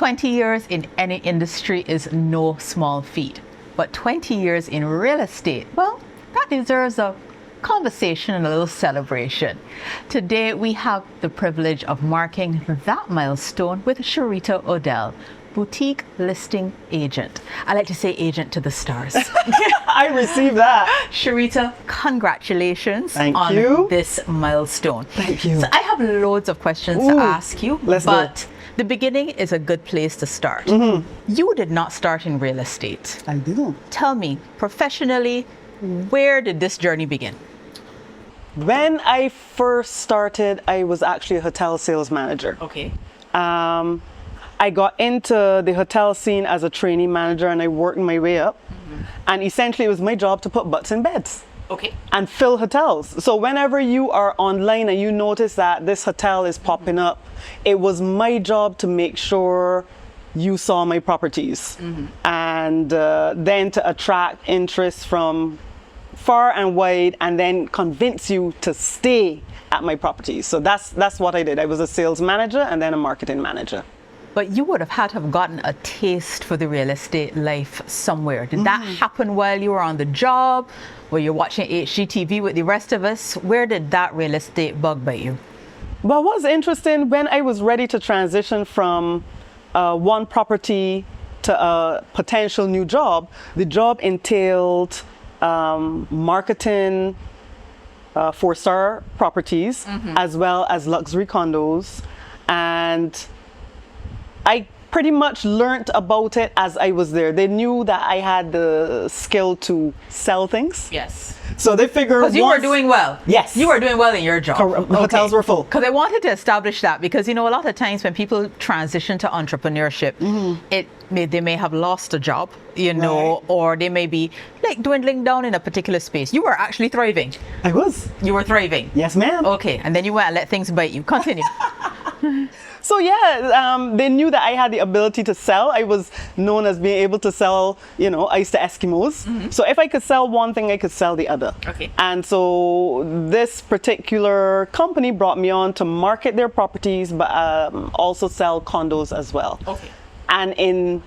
20 years in any industry is no small feat, but 20 years in real estate, well, that deserves a conversation and a little celebration. Today, we have the privilege of marking that milestone with Sharita Odell, boutique listing agent. I like to say agent to the stars. I received that. Sharita, congratulations Thank on you. this milestone. Thank you. So I have loads of questions to ask you, let's but the beginning is a good place to start. You did not start in real estate. I didn't. Tell me, professionally, where did this journey begin? When I first started, I was actually a hotel sales manager. Okay. I got into the hotel scene as a trainee manager and I worked my way up. And essentially it was my job to put butts in beds. Okay. And fill hotels. So whenever you are online and you notice that this hotel is popping up, it was my job to make sure you saw my properties. And then to attract interest from far and wide and then convince you to stay at my properties. So that's what I did. I was a sales manager and then a marketing manager. But you would have had to have gotten a taste for the real estate life somewhere. Did that happen while you were on the job? Were you watching HGTV with the rest of us? Where did that real estate bug bite you? Well, what's interesting, when I was ready to transition from one property to a potential new job, the job entailed marketing 4-star properties as well as luxury condos. And I pretty much learned about it as I was there. They knew that I had the skill to sell things. Yes. So they figured Because you were doing well. Yes. You were doing well in your job. Hotels were full. Because I wanted to establish that because, you know, a lot of times when people transition to entrepreneurship, they may have lost a job, you know, or they may be like dwindling down in a particular space. You were actually thriving. I was. You were thriving. Yes, ma'am. Okay. And then you went and let things bite you. Continue. So yeah, they knew that I had the ability to sell. I was known as being able to sell, you know, ice to Eskimos. So if I could sell one thing, I could sell the other. Okay. And so this particular company brought me on to market their properties, but also sell condos as well. Okay. And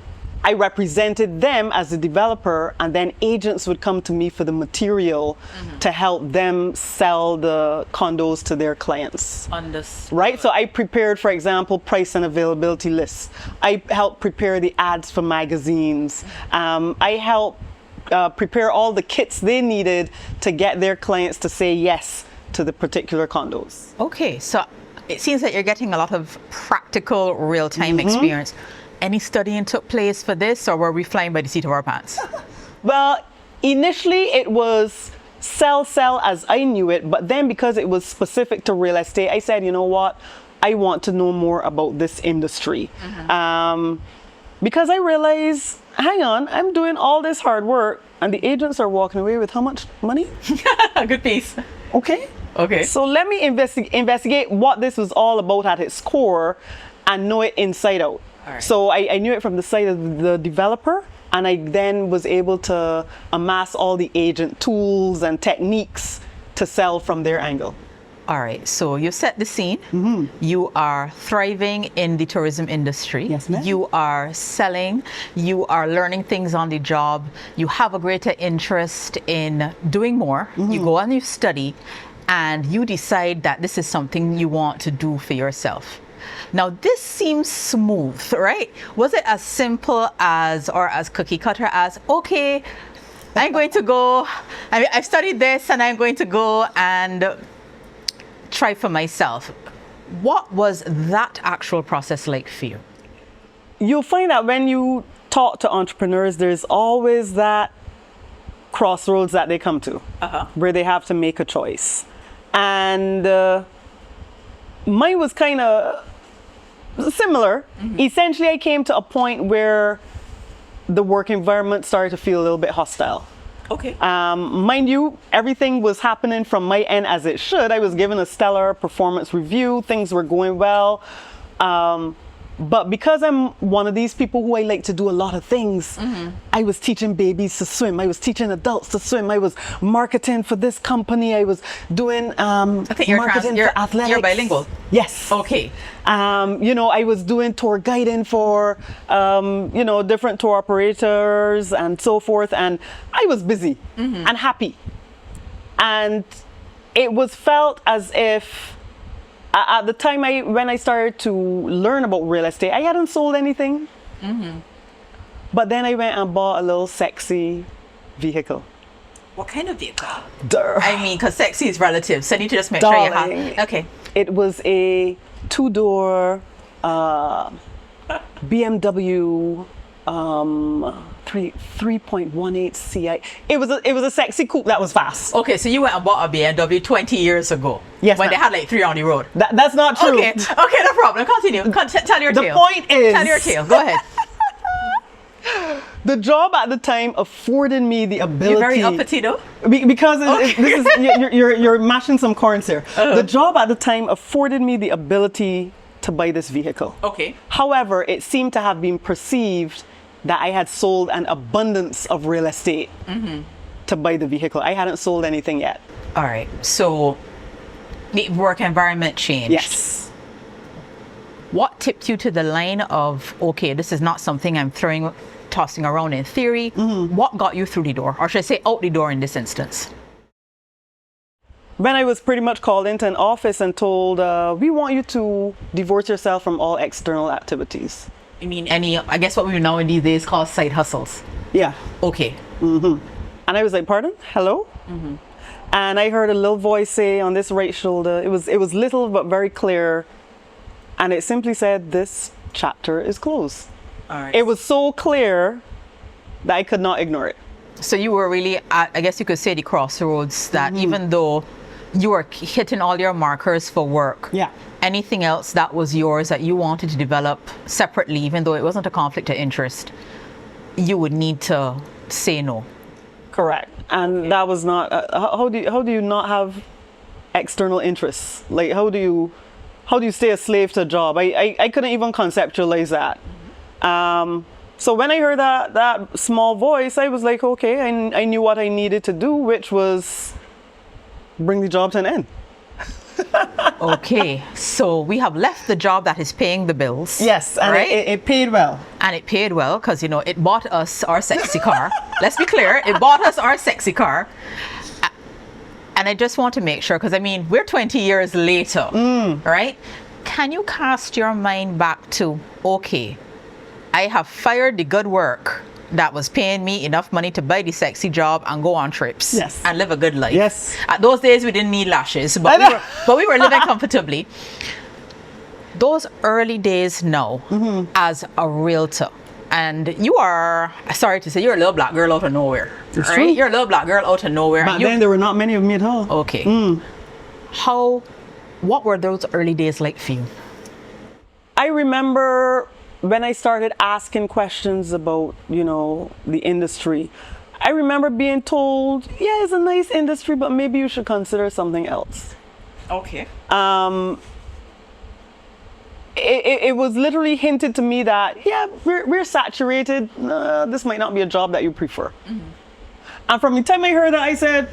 I represented them as a developer, and then agents would come to me for the material to help them sell the condos to their clients. Understood. Right? So I prepared, for example, price and availability lists. I helped prepare the ads for magazines. I helped prepare all the kits they needed to get their clients to say yes to the particular condos. Okay. So it seems that you're getting a lot of practical real-time experience. Any studying took place for this, or were we flying by the seat of our pants? Well, initially it was sell as I knew it, but then because it was specific to real estate, I said, you know what, I want to know more about this industry. Because I realized, hang on, I'm doing all this hard work and the agents are walking away with how much money? A good piece. Okay. Okay. So let me investigate what this was all about at its core and know it inside out. Right. So I knew it from the side of the developer, and I then was able to amass all the agent tools and techniques to sell from their angle. All right, so you set the scene. You are thriving in the tourism industry. Yes, ma'am. You are selling. You are learning things on the job. You have a greater interest in doing more. You go and you study, and you decide that this is something you want to do for yourself. Now, this seems smooth, right? Was it as simple as, or as cookie cutter as, okay, I'm going to go, I've studied this and I'm going to go and try for myself. What was that actual process like for you? You'll find that when you talk to entrepreneurs, there's always that crossroads that they come to where they have to make a choice. And mine was kind of similar. Essentially, I came to a point where the work environment started to feel a little bit hostile. Okay. Mind you, everything was happening from my end as it should. I was given a stellar performance review. Things were going well. But because I'm one of these people who I like to do a lot of things, I was teaching babies to swim. I was teaching adults to swim. I was marketing for this company. I was doing I think you're marketing for athletics. You're bilingual. Yes. Okay. You know, I was doing tour guiding for, you know, different tour operators and so forth. And I was busy and happy. And it was felt as if at the time when I started to learn about real estate, I hadn't sold anything. But then I went and bought a little sexy vehicle. What kind of vehicle? Durr. I mean, because sexy is relative, so I need to just make sure you have. Okay. It was a 2-door BMW 3.18 Ci. It was a sexy coupe that was fast. Okay, so you went and bought a BMW 20 years ago. Yes, when ma'am. they had like 3 on the road. That's not true. Okay, no problem. Continue. Tell your tale. The point is, tell your tale. Go ahead. The job at the time afforded me the ability. You're very uppity though. Because this is you're mashing some corns here. The job at the time afforded me the ability to buy this vehicle. Okay. However, it seemed to have been perceived that I had sold an abundance of real estate to buy the vehicle. I hadn't sold anything yet. All right. So the work environment changed. Yes. What tipped you to the line of, okay, this is not something I'm tossing around in theory? What got you through the door? Or should I say out the door in this instance? When I was pretty much called into an office and told, we want you to divorce yourself from all external activities. I mean, I guess what we now in these days call side hustles. Yeah. Okay. And I was like, pardon? Hello? And I heard a little voice say on this right shoulder, it was little but very clear. And it simply said, this chapter is closed. All right. It was so clear that I could not ignore it. So you were really at, I guess you could say, the crossroads that even though you were hitting all your markers for work, anything else that was yours that you wanted to develop separately, even though it wasn't a conflict of interest, you would need to say no. Correct. And that was not, how do you not have external interests? Like, how do you stay a slave to a job? I couldn't even conceptualize that. So when I heard that small voice, I was like, okay, I knew what I needed to do, which was bring the job to an end. Okay, so we have left the job that is paying the bills. Yes, and right? it paid well. And it paid well because, you know, it bought us our sexy car. Let's be clear, it bought us our sexy car. And I just want to make sure, because I mean, we're 20 years later, right? Can you cast your mind back to, okay, I have fired the good work that was paying me enough money to buy the sexy job and go on trips and live a good life. Yes. At those days, we didn't need lashes, but we were living comfortably. Those early days now, as a realtor, and you are, sorry to say, you're a little black girl out of nowhere. It's right? true. You're a little black girl out of nowhere. Back then, there were not many of me at all. Okay. What were those early days like for you? I remember when I started asking questions about, you know, the industry, I remember being told, yeah, it's a nice industry, but maybe you should consider something else. Okay. It was literally hinted to me that, yeah, we're saturated. This might not be a job that you prefer. And from the time I heard that, I said,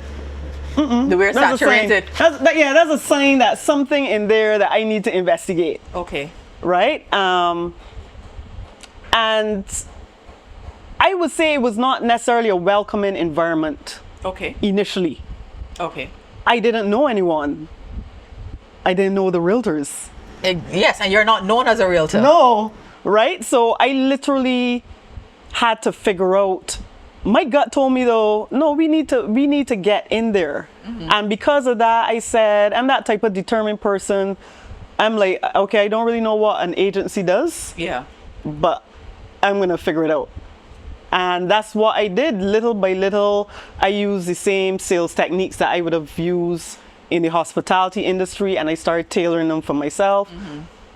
we're saturated. That's a sign that something in there that I need to investigate. Okay. Right? And I would say it was not necessarily a welcoming environment. Okay. Initially. Okay. I didn't know anyone. I didn't know the realtors. Yes, and you're not known as a realtor. No, right? So I literally had to figure out. My gut told me though, no, we need to get in there. And because of that, I said, I'm that type of determined person. I'm like, okay, I don't really know what an agency does. Yeah. But I'm gonna figure it out. And that's what I did. Little by little, I used the same sales techniques that I would have used in the hospitality industry, and I started tailoring them for myself.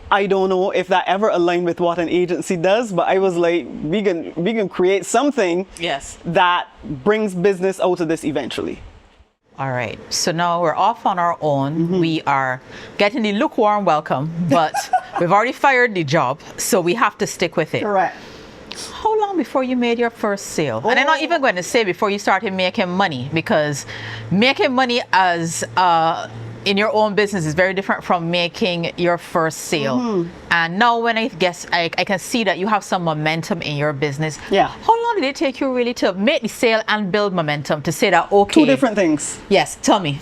I don't know if that ever aligned with what an agency does, but I was like, we can create something yes. that brings business out of this eventually. All right. So now we're off on our own. We are getting the lukewarm welcome, but we've already fired the job, so we have to stick with it. Correct. How long before you made your first sale? And I'm not even going to say before you started making money, because making money as in your own business is very different from making your first sale. And now when I guess I can see that you have some momentum in your business. Yeah. How long did it take you really to make the sale and build momentum to say that, okay? Two different things. Yes, tell me.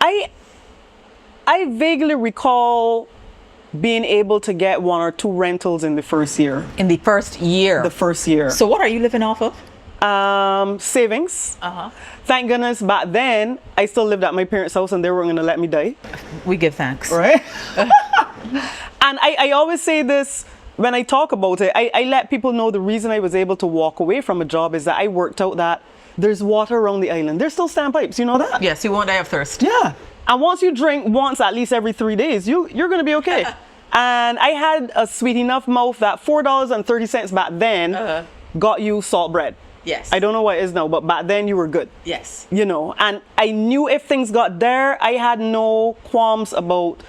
I vaguely recall being able to get 1 or 2 rentals in the first year. In the first year? The first year. So what are you living off of? Savings. Thank goodness back then I still lived at my parents' house and they weren't going to let me die. We give thanks. Right? And I always say this when I talk about it. I let people know the reason I was able to walk away from a job is that I worked out that there's water around the island. There's still standpipes, you know that? Yes, you won't die of thirst. Yeah. And once you drink once at least every 3 days, you're going to be okay. And I had a sweet enough mouth that $4.30 back then got you salt bread. Yes. I don't know what it is now, but back then you were good. Yes. You know, and I knew if things got there, I had no qualms about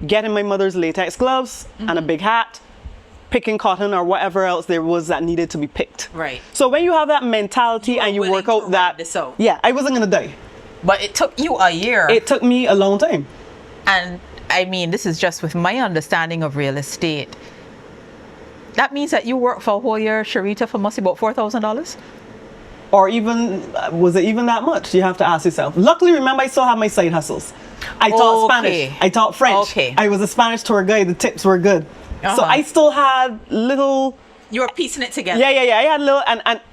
getting my mother's latex gloves and a big hat, picking cotton or whatever else there was that needed to be picked. Right. So when you have that mentality and you work out that, yeah, I wasn't going to die. But it took you a year. It took me a long time. And I mean, this is just with my understanding of real estate. That means that you worked for a whole year, Sharita, for must be about $4,000? Or even, was it even that much? You have to ask yourself. Luckily, remember, I still have my side hustles. I taught Spanish. I taught French. I was a Spanish tour guide. The tips were good. So I still had little... You were piecing it together. Yeah. I had little...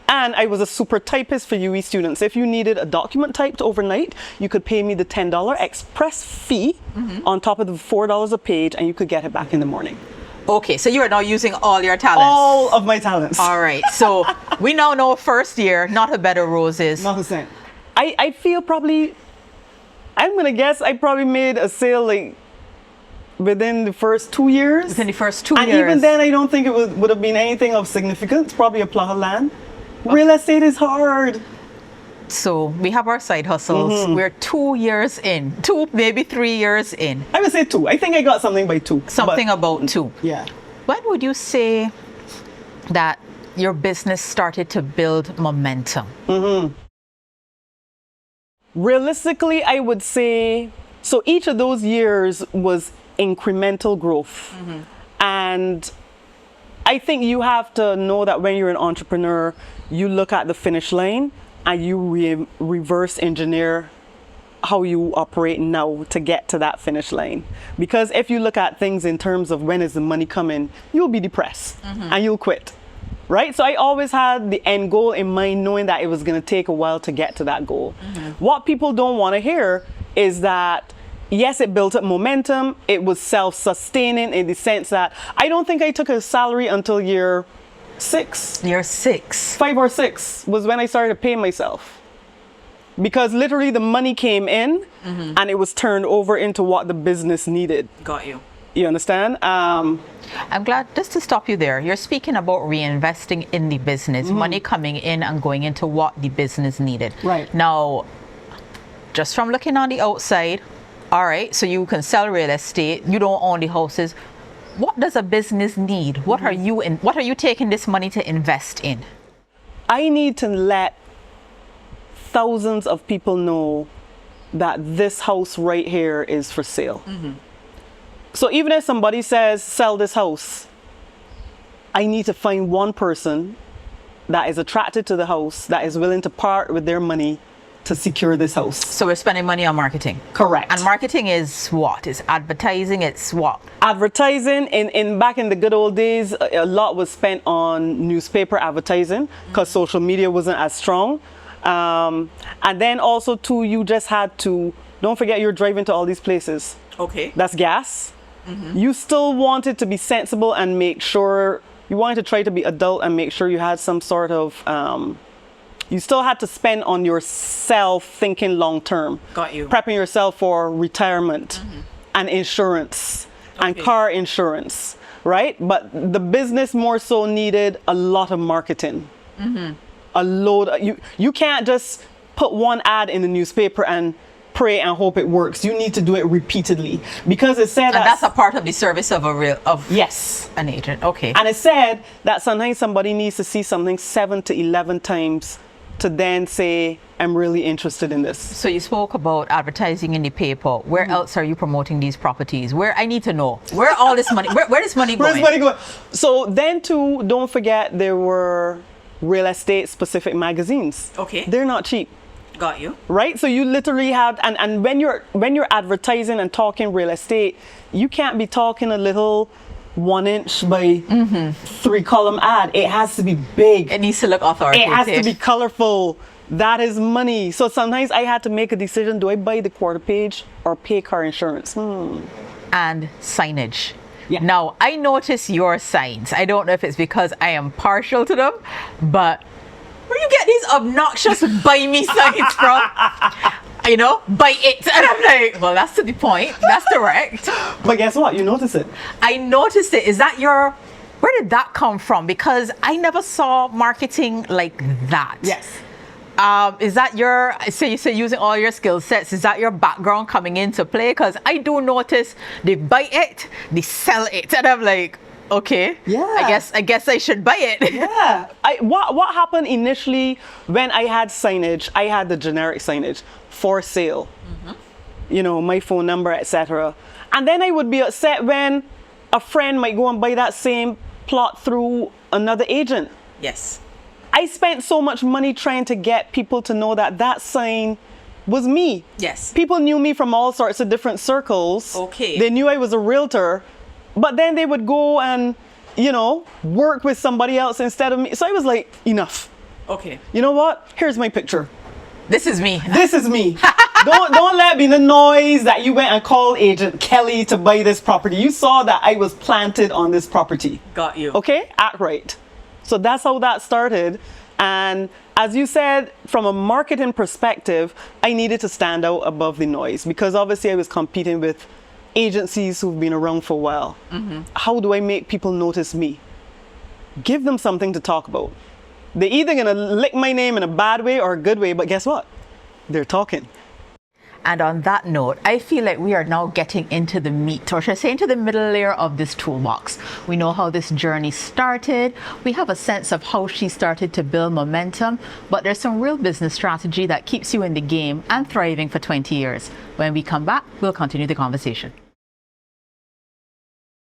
And I was a super typist for UE students. If you needed a document typed overnight, you could pay me the $10 express fee on top of the $4 a page, and you could get it back in the morning. Okay, so you are now using all your talents. All of my talents. All right, so we now know first year, not a bed of roses. Not the same. I feel probably, I'm going to guess I probably made a sale like within the first 2 years. Within the first 2 years. And even then, I don't think it would have been anything of significance. Probably a plot of land. Real estate is hard. So we have our side hustles. We're 2 years in, 2, maybe 3 years in. I would say 2. I think I got something by 2. Something about 2. Yeah. When would you say that your business started to build momentum? Realistically, I would say, so each of those years was incremental growth. And I think you have to know that when you're an entrepreneur, you look at the finish line and you reverse engineer how you operate now to get to that finish line. Because if you look at things in terms of when is the money coming, you'll be depressed and you'll quit. Right? So I always had the end goal in mind, knowing that it was going to take a while to get to that goal. What people don't want to hear is that, yes, it built up momentum. It was self-sustaining in the sense that I don't think I took a salary until year 6. Year 6. 5 or 6 was when I started paying myself. Because literally the money came in and it was turned over into what the business needed. Got you. You understand? I'm glad, just to stop you there, you're speaking about reinvesting in the business, money coming in and going into what the business needed. Right. Now, just from looking on the outside, all right, so you can sell real estate, you don't own the houses. What does a business need? What are you taking this money to invest in? I need to let thousands of people know that this house right here is for sale. So even if somebody says, sell this house, I need to find one person that is attracted to the house, that is willing to part with their money to secure this house. So we're spending money on marketing. Correct. And marketing is what? It's advertising, it's what? Advertising, back in the good old days, a lot was spent on newspaper advertising because social media wasn't as strong. And then also too, you just had to, don't forget you're driving to all these places. Okay. That's gas. You still wanted to be sensible and make sure, you wanted to try to be adult and make sure you had some sort of, you still had to spend on yourself thinking long term. Got you. Prepping yourself for retirement and insurance and car insurance, right? But the business more so needed a lot of marketing. A load, you can't just put one ad in the newspaper and pray and hope it works. You need to do it repeatedly, because it said And that's a part of the service of yes, an agent. Okay. and it said that sometimes somebody needs to see something 7 to 11 times to then say, I'm really interested in this. So you spoke about advertising in the paper. Where else are you promoting these properties? Where I need to know where all this money, where is money going? Where's money going? So then too, don't forget there were real estate specific magazines. Okay. They're not cheap. Got you. Right? So you literally have, and when you're advertising and talking real estate, you can't be talking a little 1-inch by 3-column ad. It has to be big. It needs to look authoritative. It has to be colorful. That is money. So sometimes I had to make a decision: do I buy the quarter page or pay car insurance? And signage. Yeah. Now, I notice your signs. I don't know if it's because I am partial to them, but where you get these obnoxious buy me signs from? You know, buy it. And I'm like, well, that's to the point. That's direct. But guess what? You notice it. I noticed it. Is that where did that come from? Because I never saw marketing like that. Yes. Is that you say using all your skill sets, is that your background coming into play? Because I do notice they buy it, they sell it. And I'm like, okay, yeah, I guess I should buy it. Yeah. What happened initially when I had signage, I had the generic signage for sale, you know, my phone number, etc. And then I would be upset when a friend might go and buy that same plot through another agent. Yes. I spent so much money trying to get people to know that that sign was me. Yes. People knew me from all sorts of different circles. Okay. They knew I was a realtor, but then they would go and, you know, work with somebody else instead of me. So I was like, enough. Okay. You know what? Here's my picture. This is me. This is me. don't let me the noise that you went and called agent Kelly to buy this property. You saw that I was planted on this property. Got you. Okay? Act right. So that's how that started. And as you said, from a marketing perspective, I needed to stand out above the noise, because obviously I was competing with agencies who've been around for a while. How do I make people notice me? Give them something to talk about. They're either gonna lick my name in a bad way or a good way, but guess what? They're talking. And on that note, I feel like we are now getting into the meat, or should I say into the middle layer of this toolbox. We know how this journey started. We have a sense of how she started to build momentum, but there's some real business strategy that keeps you in the game and thriving for 20 years. When we come back, we'll continue the conversation.